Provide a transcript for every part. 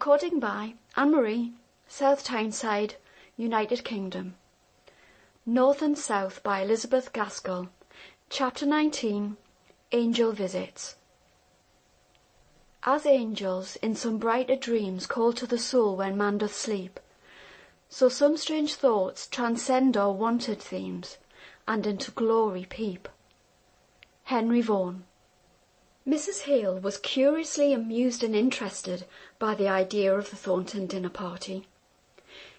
Recording by Anne-Marie, South Tyneside, United Kingdom. North and South by Elizabeth Gaskell. Chapter 19. Angel Visits. As angels in some brighter dreams call to the soul when man doth sleep, so some strange thoughts transcend our wonted themes, and into glory peep. Henry Vaughan. Mrs. Hale was curiously amused and interested by the idea of the Thornton dinner party.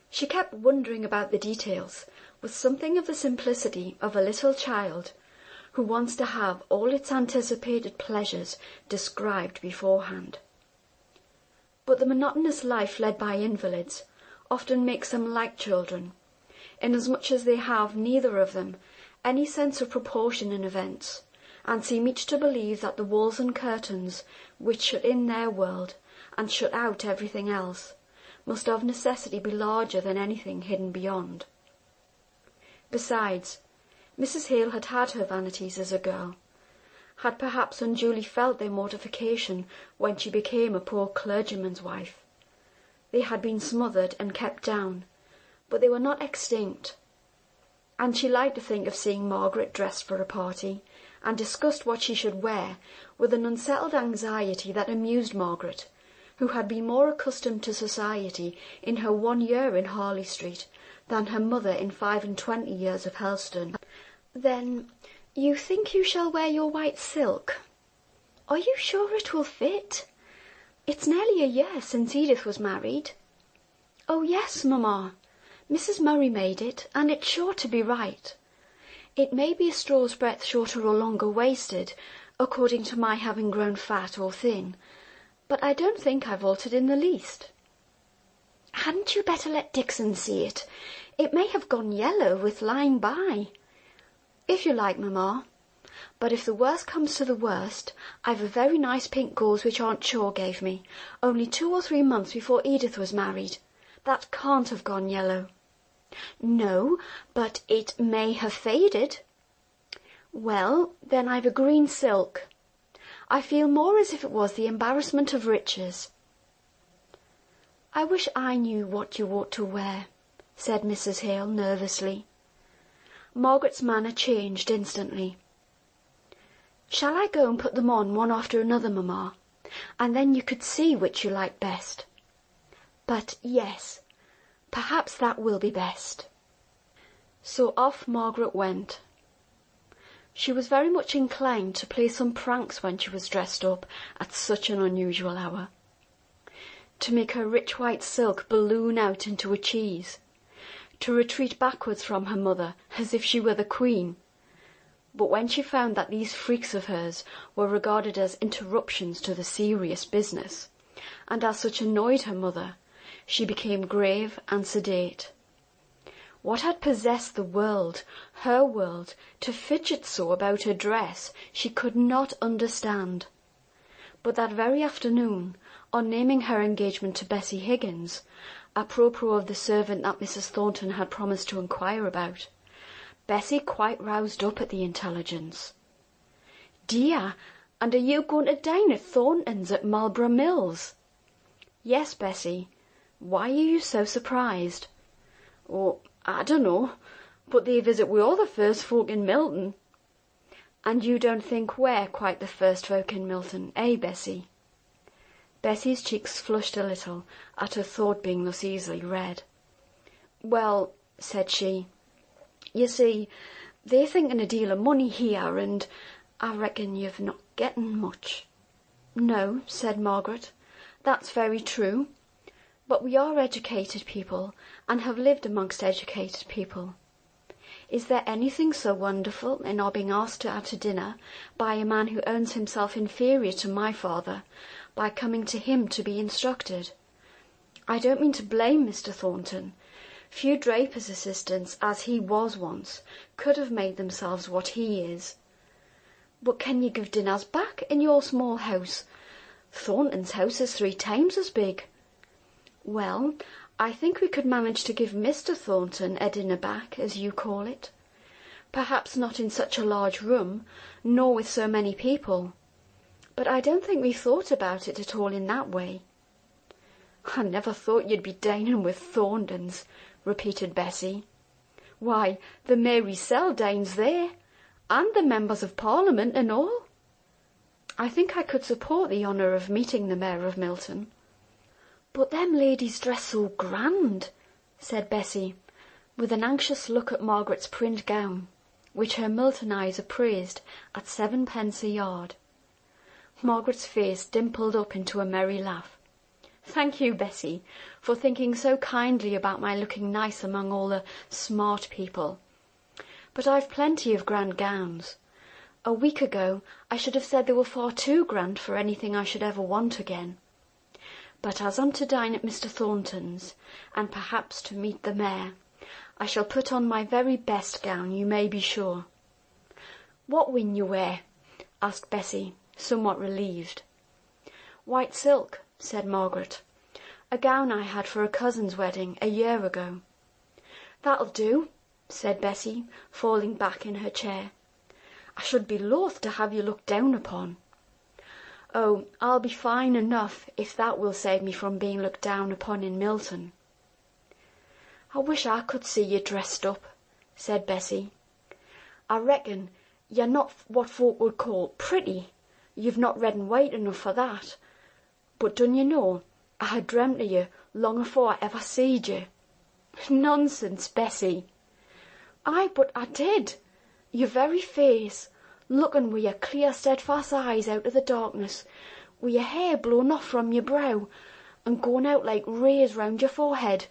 She kept wondering about the details, with something of the simplicity of a little child who wants to have all its anticipated pleasures described beforehand. But the monotonous life led by invalids often makes them like children, inasmuch as they have, neither of them, any sense of proportion in events, and seem each to believe that the walls and curtains which shut in their world and shut out everything else must of necessity be larger than anything hidden beyond. Besides, Mrs. Hale had had her vanities as a girl, had perhaps unduly felt their mortification when she became a poor clergyman's wife. They had been smothered and kept down, but they were not extinct, and she liked to think of seeing Margaret dressed for a party, and discussed what she should wear with an unsettled anxiety that amused Margaret, who had been more accustomed to society in her 1 year in Harley Street than her mother in 25 years of Helston. "Then you think you shall wear your white silk? Are you sure it will fit? It's nearly a year since Edith was married." "Oh yes, mamma. Mrs. Murray made it, and it's sure to be right. It may be a straw's breadth shorter or longer waisted, according to my having grown fat or thin, but I don't think I've altered in the least." "Hadn't you better let Dixon see it? It may have gone yellow with lying by." "If you like, mamma. But if the worst comes to the worst, I've a very nice pink gauze which Aunt Shaw gave me, only 2 or 3 months before Edith was married. That can't have gone yellow." "No, but it may have faded." "Well, then I've a green silk. I feel more as if it was the embarrassment of riches." "I wish I knew what you ought to wear," said Mrs. Hale nervously. Margaret's manner changed instantly. "Shall I go and put them on one after another, mamma, and then you could see which you like best?" "But yes, perhaps that will be best." So off Margaret went. She was very much inclined to play some pranks when she was dressed up at such an unusual hour. To make her rich white silk balloon out into a cheese, to retreat backwards from her mother as if she were the queen. But when she found that these freaks of hers were regarded as interruptions to the serious business, and as such annoyed her mother, she became grave and sedate. What had possessed the world, her world, to fidget so about her dress, she could not understand. But that very afternoon, on naming her engagement to Bessie Higgins, apropos of the servant that Mrs. Thornton had promised to inquire about, Bessie quite roused up at the intelligence. "Dear, and are you going to dine at Thornton's at Marlborough Mills?" "Yes, Bessie. Why are you so surprised?" "Oh, I dunno, but they visit with all the first folk in Milton." "And you don't think we're quite the first folk in Milton, eh, Bessie?" Bessie's cheeks flushed a little at her thought being thus easily read. "Well," said she, "you see, they're thinking a deal of money here, and I reckon you've not getting much." "No," said Margaret, "that's very true. But we are educated people, and have lived amongst educated people. Is there anything so wonderful in our being asked out to dinner by a man who owns himself inferior to my father, by coming to him to be instructed? I don't mean to blame Mr. Thornton. Few draper's assistants, as he was once, could have made themselves what he is. But can you give dinners back in your small house? Thornton's house is 3 times as big." "Well, I think we could manage to give Mr. Thornton a dinner back, as you call it. Perhaps not in such a large room, nor with so many people. But I don't think we thought about it at all in that way." "I never thought you'd be dining with Thorntons," repeated Bessie. "Why, the Mary Cell dines there, and the members of Parliament and all. I think I could support the honour of meeting the Mayor of Milton." "But them ladies dress so grand," said Bessie, with an anxious look at Margaret's print gown, which her Milton eyes appraised at 7 pence a yard. Margaret's face dimpled up into a merry laugh. "Thank you, Bessie, for thinking so kindly about my looking nice among all the smart people. But I've plenty of grand gowns. A week ago I should have said they were far too grand for anything I should ever want again. But as I'm to dine at Mr. Thornton's, and perhaps to meet the Mayor, I shall put on my very best gown, you may be sure." "What win you wear?" asked Bessie, somewhat relieved. "White silk," said Margaret. "A gown I had for a cousin's wedding a year ago." "That'll do," said Bessie, falling back in her chair. "I should be loath to have you looked down upon." "Oh, I'll be fine enough if that will save me from being looked down upon in Milton." "I wish I could see you dressed up," said Bessie. "I reckon you're not what folk would call pretty. You've not red and white enough for that. But dun you know, I had dreamt of you long afore I ever seed you." "Nonsense, Bessie." "Aye, but I did. Your very face, looking with your clear steadfast eyes out of the darkness, with your hair blown off from your brow, and going out like rays round your forehead,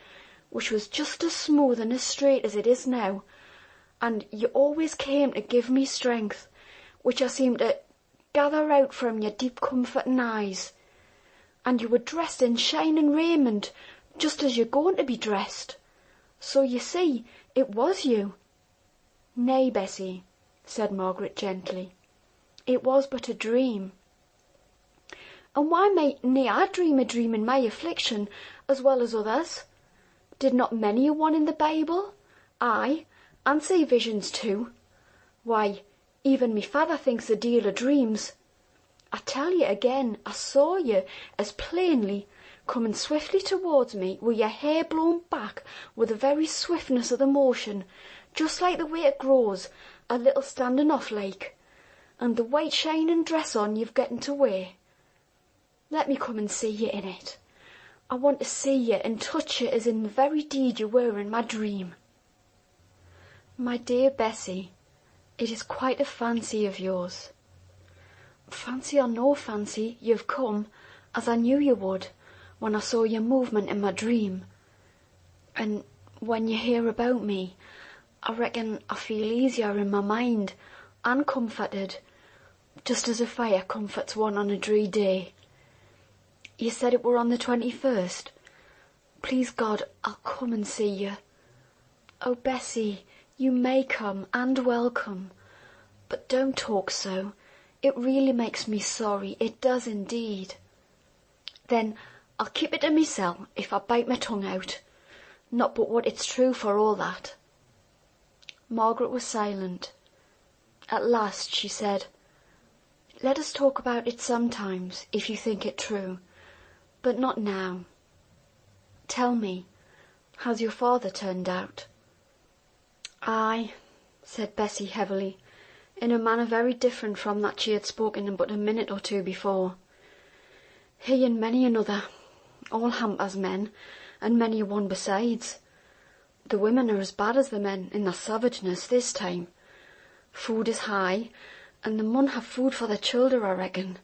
which was just as smooth and as straight as it is now, and you always came to give me strength, which I seemed to gather out from your deep comforting eyes. And you were dressed in shining raiment, just as you're going to be dressed. So you see, it was you." "Nay, Bessie," said Margaret gently. "It was but a dream." "And why mayn't I dream a dream in my affliction as well as others? Did not many a one in the Bible? Aye, and see visions too. Why, even me father thinks a deal of dreams. I tell you again, I saw you as plainly coming swiftly towards me with your hair blown back with the very swiftness of the motion, just like the way it grows, a little standing off like, and the white shining dress on you've getting to wear. Let me come and see you in it. I want to see you and touch you as in the very deed you were in my dream." "My dear Bessie, it is quite a fancy of yours." "Fancy or no fancy, you've come, as I knew you would, when I saw your movement in my dream. And when you hear about me, I reckon I feel easier in my mind, and comforted, just as a fire comforts one on a dreary day. You said it were on the 21st. Please God, I'll come and see you. Oh, Bessie, you may come, and welcome. But don't talk so. It really makes me sorry, it does indeed." "Then I'll keep it to myself if I bite my tongue out. Not but what it's true for all that." Margaret was silent. At last she said, "Let us talk about it sometimes, if you think it true, but not now. Tell me, how's your father turned out?" "Aye," said Bessie heavily, in a manner very different from that she had spoken in but a minute or two before. "He and many another, all hampers men, and many a one besides. The women are as bad as the men in their savageness this time. Food is high, and the mun have food for their childer, I reckon.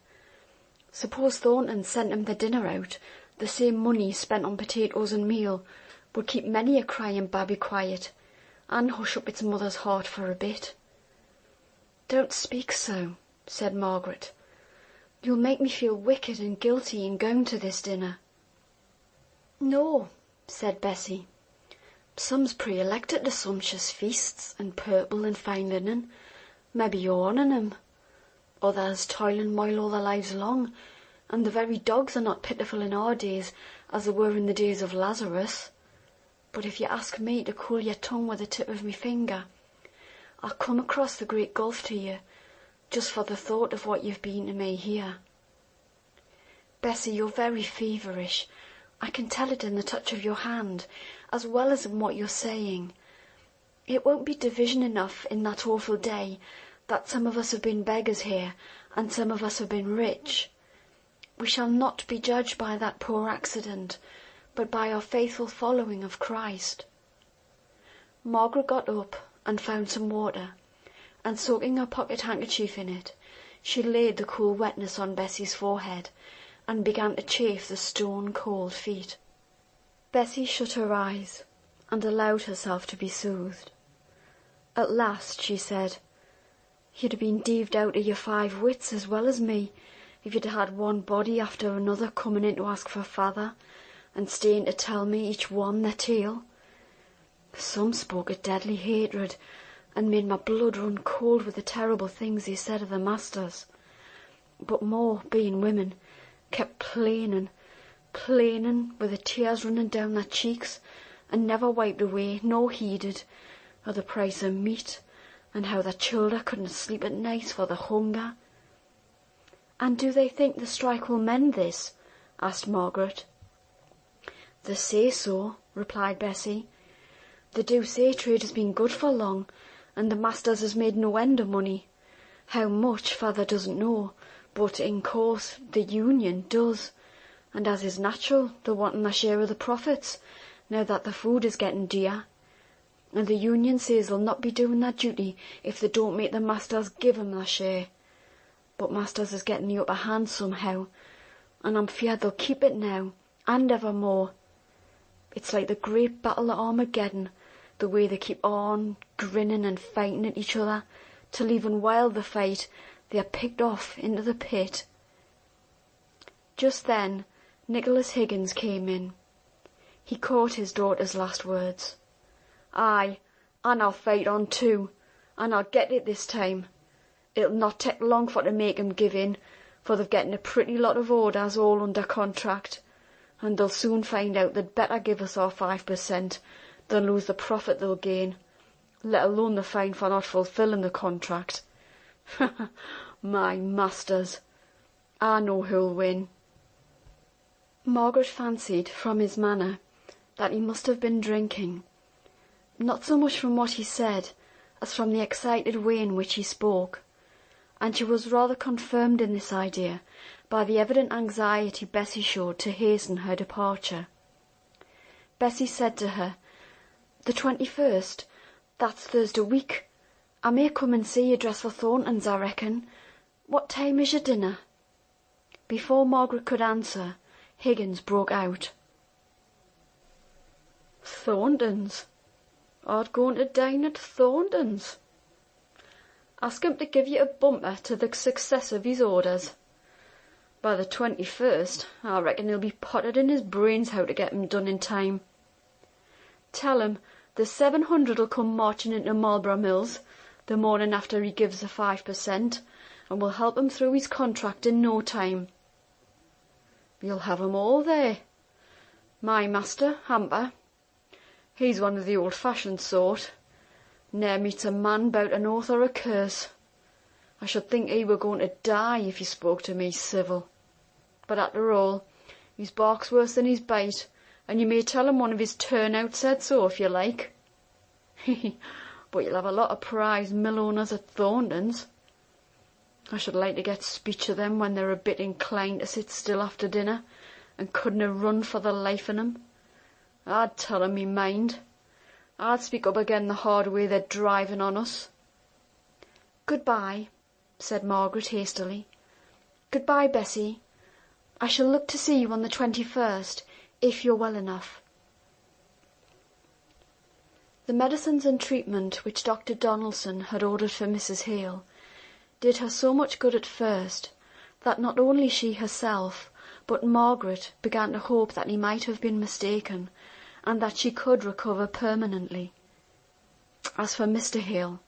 Suppose Thornton sent 'em their dinner out, the same money spent on potatoes and meal would keep many a crying babby quiet, and hush up its mother's heart for a bit." "Don't speak so," said Margaret. "You'll make me feel wicked and guilty in going to this dinner." "No," said Bessie. "Some's pre-elected to sumptuous feasts and purple and fine linen. Maybe you're on 'em. Others toil and moil all their lives long, and the very dogs are not pitiful in our days as they were in the days of Lazarus. But if you ask me to cool your tongue with the tip of my finger, I'll come across the great gulf to you, just for the thought of what you've been to me here." "Bessie, you're very feverish. I can tell it in the touch of your hand, as well as in what you're saying. It won't be division enough in that awful day that some of us have been beggars here and some of us have been rich. We shall not be judged by that poor accident, but by our faithful following of Christ." Margaret got up and found some water, and soaking her pocket handkerchief in it, she laid the cool wetness on Bessie's forehead and began to chafe the stone-cold feet. Bessie shut her eyes and allowed herself to be soothed. At last she said, "You'd have been deaved out of your 5 wits as well as me if you'd had one body after another coming in to ask for father, and staying to tell me each one their tale. Some spoke of deadly hatred, and made my blood run cold with the terrible things they said of the masters. But more, being women, kept plaining, with the tears running down their cheeks, and never wiped away nor heeded, of the price of meat, and how their children couldn't sleep at night for the hunger." "And do they think the strike will mend this?" asked Margaret. "They say so," replied Bessie. "They do say trade has been good for long, and the masters has made no end of money. How much, father doesn't know, but in course the union does, and as is natural, they're wanting their share of the profits, now that the food is getting dear. And the union says they'll not be doing their duty if they don't make the masters give 'em their share. But masters is getting the upper hand somehow, and I'm feared they'll keep it now, and evermore. It's like the great battle at Armageddon, the way they keep on grinning and fighting at each other, till even while they fight, they are picked off into the pit." Just then Nicholas Higgins came in. He caught his daughter's last words. "Aye, and I'll fight on too, and I'll get it this time. It'll not take long for to make 'em give in, for they've getting a pretty lot of orders all under contract, and they'll soon find out they'd better give us our 5% than lose the profit they'll gain, let alone the fine for not fulfilling the contract. My masters! I know who'll win." Margaret fancied from his manner that he must have been drinking, not so much from what he said as from the excited way in which he spoke, and she was rather confirmed in this idea by the evident anxiety Bessie showed to hasten her departure. Bessie said to her, "The 21st, that's Thursday week. I may come and see you dressed for Thornton's, I reckon. What time is your dinner?" Before Margaret could answer, Higgins broke out. "Thornton's? Art going to dine at Thornton's? Ask him to give you a bumper to the success of his orders. By the 21st, I reckon he'll be potted in his brains how to get 'em done in time. Tell him the 700'll come marching into Marlborough Mills the morning after he gives the 5%, and will help him through his contract in no time. You'll have 'em all there. My master, Hamper, he's one of the old-fashioned sort. Ne'er meets a man 'bout an oath or a curse. I should think he were going to die if he spoke to me civil. But after all, his bark's worse than his bite, and you may tell him one of his turnouts said so if you like. But you'll have a lot of prize mill owners at Thornton's. I should like to get speech of them when they're a bit inclined to sit still after dinner, and couldn't have run for the life in 'em. I'd tell 'em me mind. I'd speak up again the hard way they're driving on us." "Goodbye," said Margaret hastily. "Goodbye, Bessie. I shall look to see you on the 21st, if you're well enough." The medicines and treatment which Dr. Donaldson had ordered for Mrs. Hale did her so much good at first that not only she herself but Margaret began to hope that he might have been mistaken, and that she could recover permanently. As for Mr. Hale,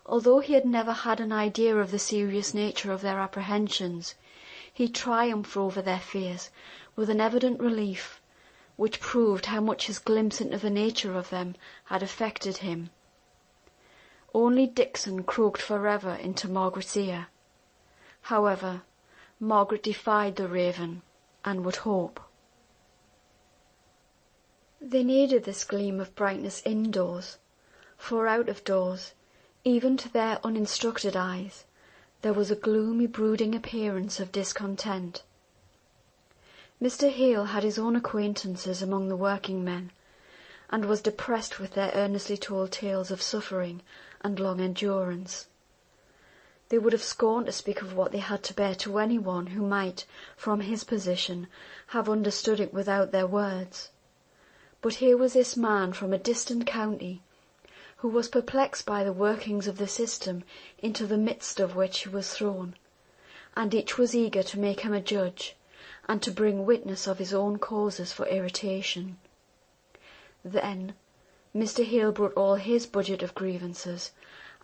although he had never had an idea of the serious nature of their apprehensions, he triumphed over their fears with an evident relief, which proved how much his glimpse into the nature of them had affected him. Only Dixon croaked forever into Margaret's ear. However, Margaret defied the raven, and would hope. They needed this gleam of brightness indoors, for out of doors, even to their uninstructed eyes, there was a gloomy, brooding appearance of discontent. Mr. Hale had his own acquaintances among the working men, and was depressed with their earnestly told tales of suffering and long endurance. They would have scorned to speak of what they had to bear to anyone who might, from his position, have understood it without their words. But here was this man from a distant county, who was perplexed by the workings of the system into the midst of which he was thrown, and each was eager to make him a judge, and to bring witness of his own causes for irritation. Then Mr. Hale brought all his budget of grievances,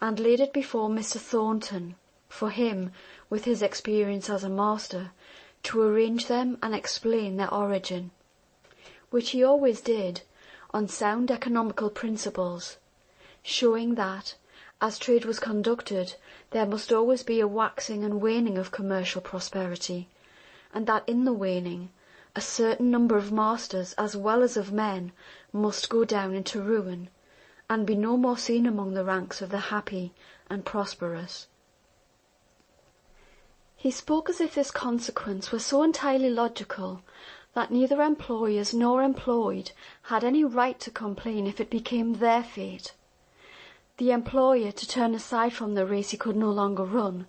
and laid it before Mr. Thornton, for him, with his experience as a master, to arrange them and explain their origin, which he always did on sound economical principles, showing that, as trade was conducted, there must always be a waxing and waning of commercial prosperity, and that in the waning a certain number of masters as well as of men must go down into ruin, and be no more seen among the ranks of the happy and prosperous. He spoke as if this consequence were so entirely logical that neither employers nor employed had any right to complain if it became their fate. The employer to turn aside from the race he could no longer run,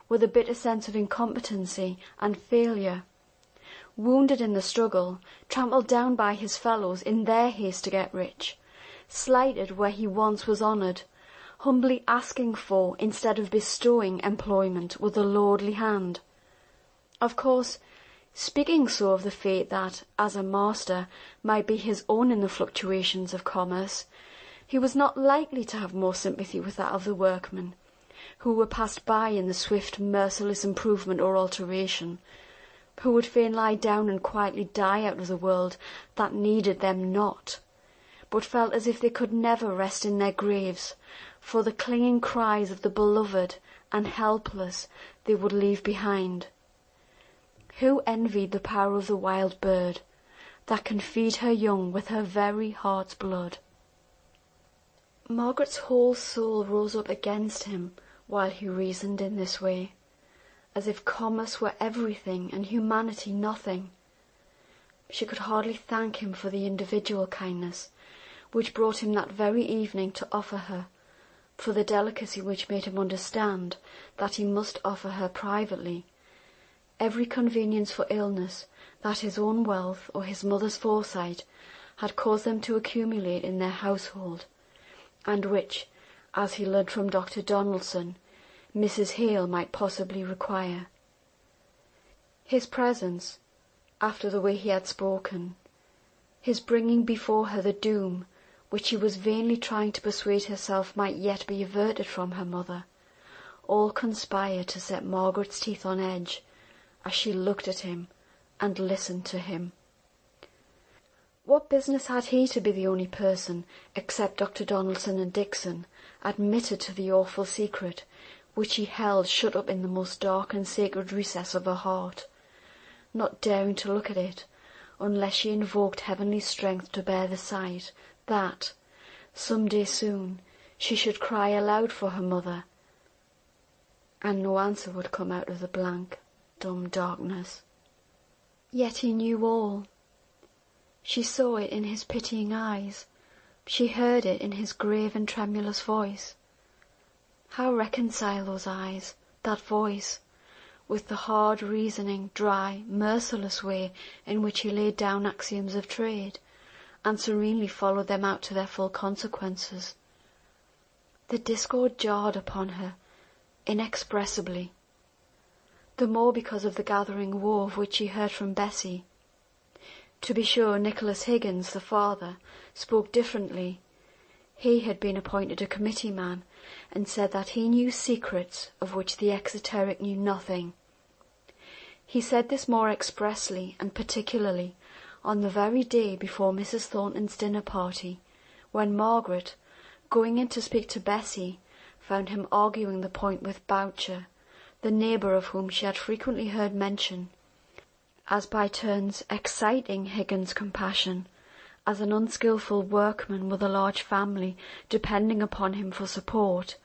with a bitter sense of incompetency and failure, wounded in the struggle, trampled down by his fellows in their haste to get rich, slighted where he once was honoured, humbly asking for instead of bestowing employment with a lordly hand. Of course, speaking so of the fate that, as a master, might be his own in the fluctuations of commerce, he was not likely to have more sympathy with that of the workmen, who were passed by in the swift, merciless improvement or alteration, who would fain lie down and quietly die out of the world that needed them not, but felt as if they could never rest in their graves for the clinging cries of the beloved and helpless they would leave behind. Who envied the power of the wild bird, that can feed her young with her very heart's blood? Margaret's whole soul rose up against him while he reasoned in this way, as if commerce were everything and humanity nothing. She could hardly thank him for the individual kindness which brought him that very evening to offer her, for the delicacy which made him understand that he must offer her privately every convenience for illness that his own wealth or his mother's foresight had caused them to accumulate in their household, and which, as he learned from Dr. Donaldson, Mrs. Hale might possibly require. His presence, after the way he had spoken, his bringing before her the doom which she was vainly trying to persuade herself might yet be averted from her mother, all conspired to set Margaret's teeth on edge as she looked at him and listened to him. What business had he to be the only person, except Dr. Donaldson and Dixon, admitted to the awful secret which he held shut up in the most dark and sacred recess of her heart, not daring to look at it unless she invoked heavenly strength to bear the sight, that, some day soon, she should cry aloud for her mother, and no answer would come out of the blank, dumb darkness. Yet he knew all. She saw it in his pitying eyes. She heard it in his grave and tremulous voice. How reconcile those eyes, that voice, with the hard, reasoning, dry, merciless way in which he laid down axioms of trade, and serenely followed them out to their full consequences? The discord jarred upon her inexpressibly, the more because of the gathering woe of which she heard from Bessie. To be sure, Nicholas Higgins, the father, spoke differently. He had been appointed a committee man, and said that he knew secrets of which the exoteric knew nothing. He said this more expressly and particularly on the very day before Mrs. Thornton's dinner party, when Margaret, going in to speak to Bessie, found him arguing the point with Boucher, the neighbour of whom she had frequently heard mention, as by turns exciting Higgins' compassion, as an unskilful workman with a large family depending upon him for support,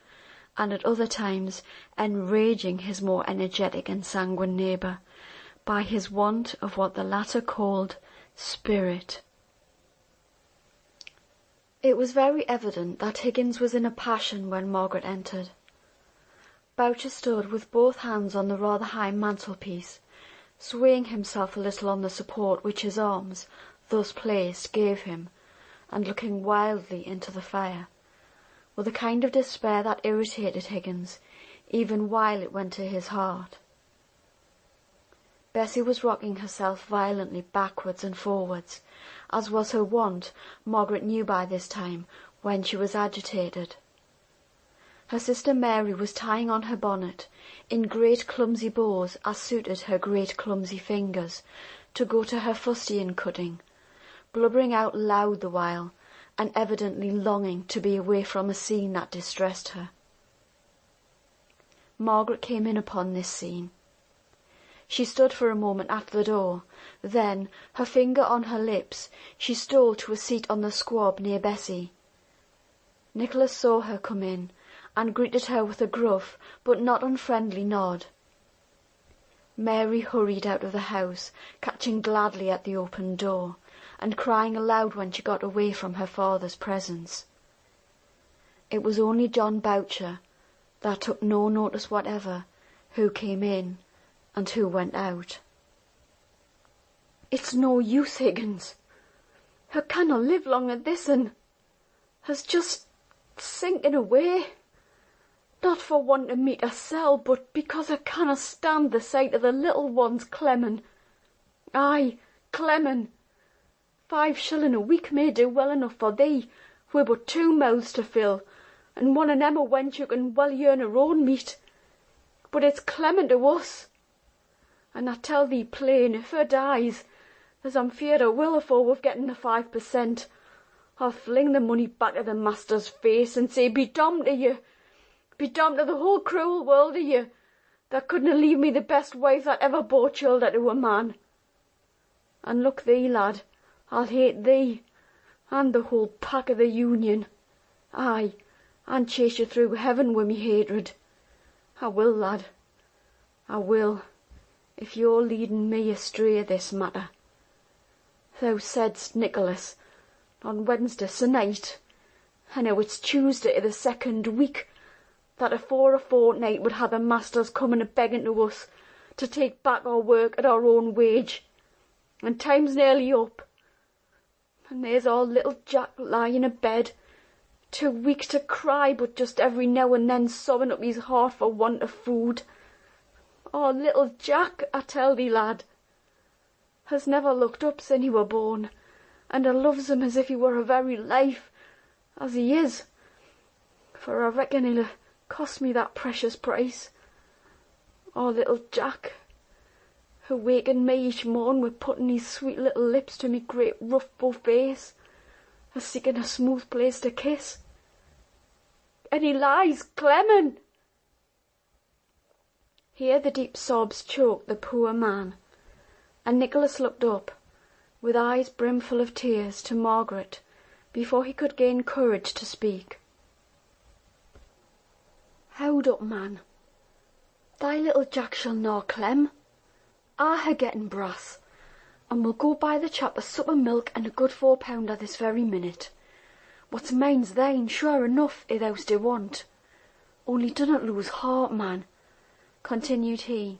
and at other times enraging his more energetic and sanguine neighbour by his want of what the latter called spirit. It was very evident that Higgins was in a passion when Margaret entered. Boucher stood with both hands on the rather high mantelpiece, swaying himself a little on the support which his arms, thus placed, gave him, and looking wildly into the fire, with a kind of despair that irritated Higgins, even while it went to his heart. Bessie was rocking herself violently backwards and forwards, as was her wont, Margaret knew by this time, when she was agitated. Her sister Mary was tying on her bonnet, in great clumsy bows as suited her great clumsy fingers, to go to her fustian cutting, blubbering out loud the while, and evidently longing to be away from a scene that distressed her. Margaret came in upon this scene. She stood for a moment at the door, then, her finger on her lips, she stole to a seat on the squab near Bessie. Nicholas saw her come in, and greeted her with a gruff but not unfriendly nod. Mary hurried out of the house, catching gladly at the open door, and crying aloud when she got away from her father's presence. It was only John Boucher, that took no notice whatever, who came in, and who went out. "It's no use, Higgins. Her canna live long at this, and her's just sinking away. Not for want of meat hersel, but because her canna stand the sight of the little ones clemmin'. Aye, clemmin'. 5 shillin' a week may do well enough for thee, wi' but 2 mouths to fill, and one of them a wench who can well earn her own meat. But it's clemmin' to us. And I tell thee plain, if her dies, as I'm feared her will afore we've getten the 5%, I'll fling the money back at the master's face and say, be dommed to you, be dommed to the whole cruel world of you, that couldna leave me the best wife that ever bore childer to a man. And look thee, lad, I'll hate thee, and the whole pack of the Union. Aye, and chase you through heaven wi' me hatred. I will, lad, I will, if you're leading me astray this matter. Thou saidst, Nicholas, on Wednesday se'night, and now it's Tuesday of the 2nd week, that afore a fortnight would have the masters coming a-begging to us to take back our work at our own wage, and time's nearly up, and there's our little Jack lying abed, too weak to cry, but just every now and then sobbing up his heart for want of food. Our little Jack, I tell thee, lad, has never looked up sin he were born, and I loves him as if he were her very life, as he is, for I reckon he'll cost me that precious price. Our little Jack, who wakened me each morn with putting his sweet little lips to me great rough bull face, a seeking a smooth place to kiss. And he lies clemmin'. Here the deep sobs choked the poor man, and Nicholas looked up, with eyes brimful of tears, to Margaret, before he could gain courage to speak. "Howd up, man. Thy little Jack shall nor clem. I ha' getten brass, and we'll go buy the chap a sup of milk and a good £4 this very minute. What's mine's thine, sure enough, if thou's to want. Only dunnot lose heart, man," continued he,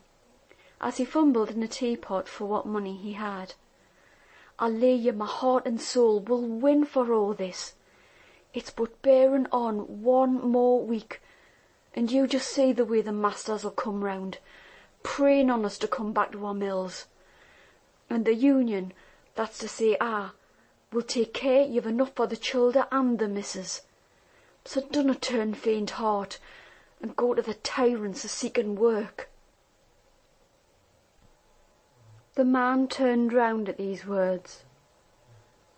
as he fumbled in the teapot for what money he had. "I lay you my heart and soul will win for all this. It's but bearing on 1 more week, and you just see the way the masters'll come round, praying on us to come back to our mills. And the Union, that's to say will take care you've enough for the childer and the missus. So dunnot turn faint heart, and go to the tyrants a-seeking work." The man turned round at these words,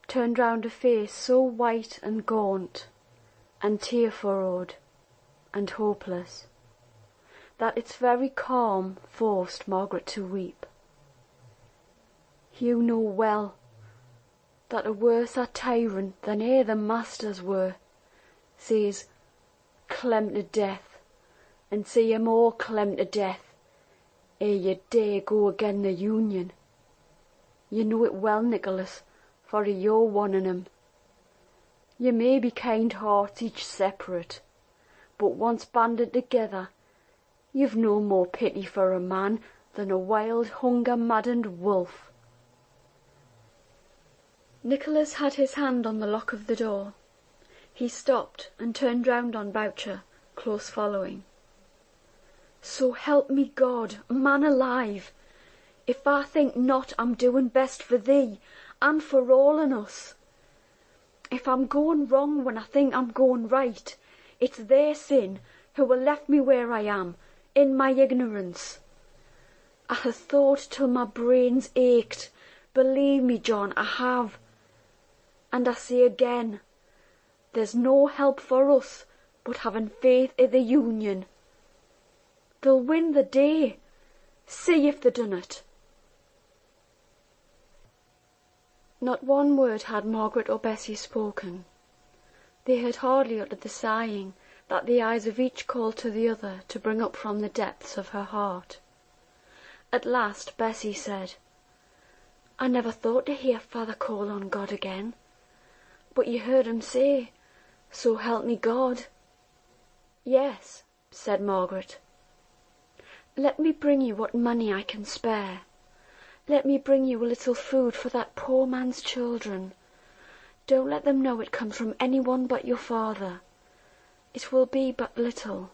turned round a face so white and gaunt, and tear-furrowed, and hopeless, that its very calm forced Margaret to weep. "You know well that a worse a tyrant than e'er the masters were, says, clem to death, and see him all clem to death, ere ye dare go again the Union. You know it well, Nicholas, for you're one on 'em. You may be kind hearts each separate, but once banded together, you've no more pity for a man than a wild hunger-maddened wolf. Nicholas had his hand on the lock of the door. He stopped and turned round on Boucher, close following. So help me God, man alive, if I think not I'm doing best for thee and for all on us. If I'm going wrong when I think I'm going right, it's their sin who have left me where I am, in my ignorance. I have thought till my brains ached, believe me, John, I have. And I say again, there's no help for us but having faith i' the Union. They'll win the day. See if they done it. Not one word had Margaret or Bessie spoken. They had hardly uttered the sighing that the eyes of each called to the other to bring up from the depths of her heart. At last Bessie said, I never thought to hear father call on God again. But you heard him say, so help me God. Yes, said Margaret. Let me bring you what money I can spare. Let me bring you a little food for that poor man's children. Don't let them know it comes from anyone but your father. It will be but little.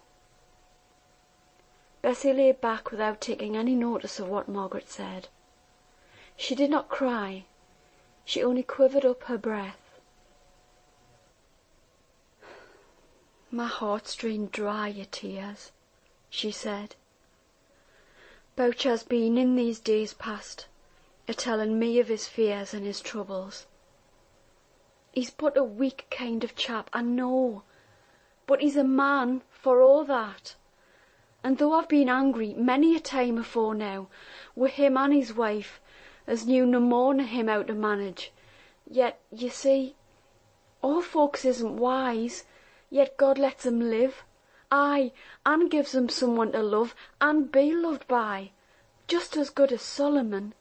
Bessie lay back without taking any notice of what Margaret said. She did not cry. She only quivered up her breath. My heart's drained dry your tears, she said. Boucher's been in these days past, a-telling me of his fears and his troubles. He's but a weak kind of chap, I know, but he's a man for all that. And though I've been angry many a time afore now with him and his wife, as knew no more nor him how to manage, yet, you see, all folks isn't wise, yet God lets 'em live, aye, and gives 'em someone to love and be loved by, just as good as Solomon.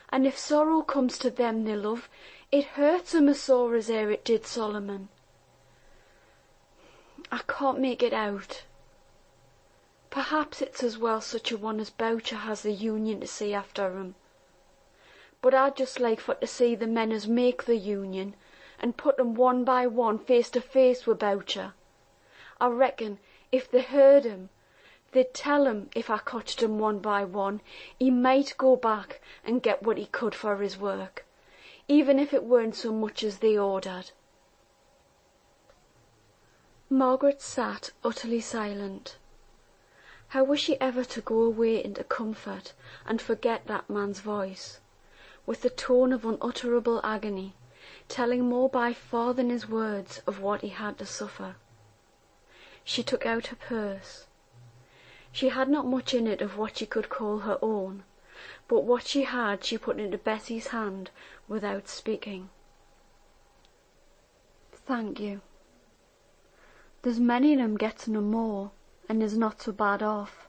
And if sorrow comes to them they love, it hurts 'em as sore as e'er it did Solomon. I can't make it out. Perhaps it's as well such a one as Boucher has the Union to see after 'em. But I'd just like for to see the men as make the Union, and put 'em one by one face to face with Boucher. I reckon if they heard him, they'd tell him if I cotched 'em one by one, he might go back and get what he could for his work, even if it weren't so much as they ordered. Margaret sat utterly silent. How was she ever to go away into comfort and forget that man's voice, with the tone of unutterable agony, telling more by far than his words of what he had to suffer? She took out her purse. She had not much in it of what she could call her own, but what she had she put into Bessie's hand without speaking. Thank you. There's many on 'em gets no more, and is not so bad off.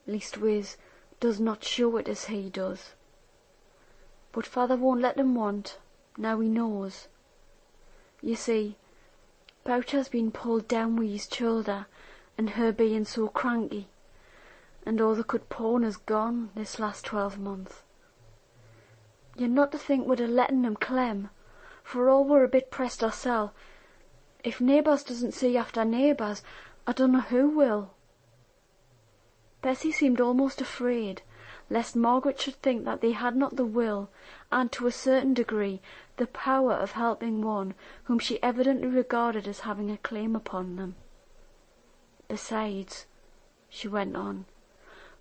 Leastways, does not show it as he does. But father won't let 'em want, now he knows. You see, Boucher's been pulled down with his shoulder, and her being so cranky, and all the could pawn is gone this last 12 months. You're not to think we'd a letting 'em clem, for all we're a bit pressed oursel. If neighbours doesn't see after neighbours, I dunno who will. Bessie seemed almost afraid lest Margaret should think that they had not the will, and to a certain degree the power of helping one whom she evidently regarded as having a claim upon them. Besides, she went on,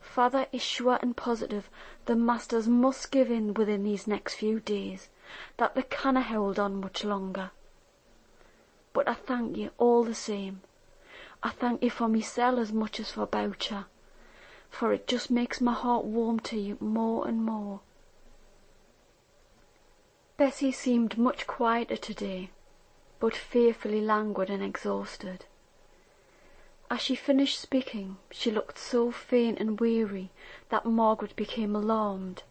father is sure and positive the masters must give in within these next few days, that they canna hold on much longer. But I thank you all the same. I thank you for mysel as much as for Boucher, for it just makes my heart warm to you more and more. Bessie seemed much quieter today, but fearfully languid and exhausted. As she finished speaking, she looked so faint and weary that Margaret became alarmed.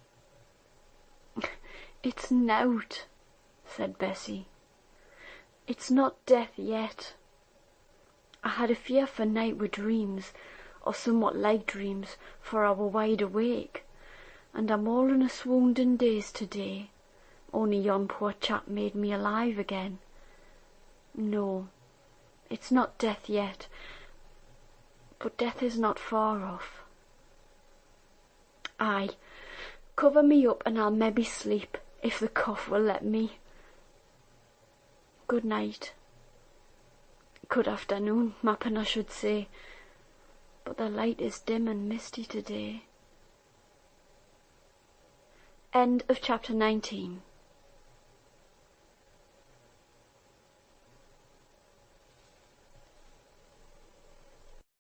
"It's nowt," said Bessie. "It's not death yet. I had a fearful night with dreams, or somewhat like dreams, for I were wide awake, and I'm all in a swounding daze today, only yon poor chap made me alive again. No, it's not death yet, but death is not far off. Aye, cover me up and I'll maybe sleep, if the cough will let me. Good night. Good afternoon, m'appen I should say, but the light is dim and misty today." End of chapter 19.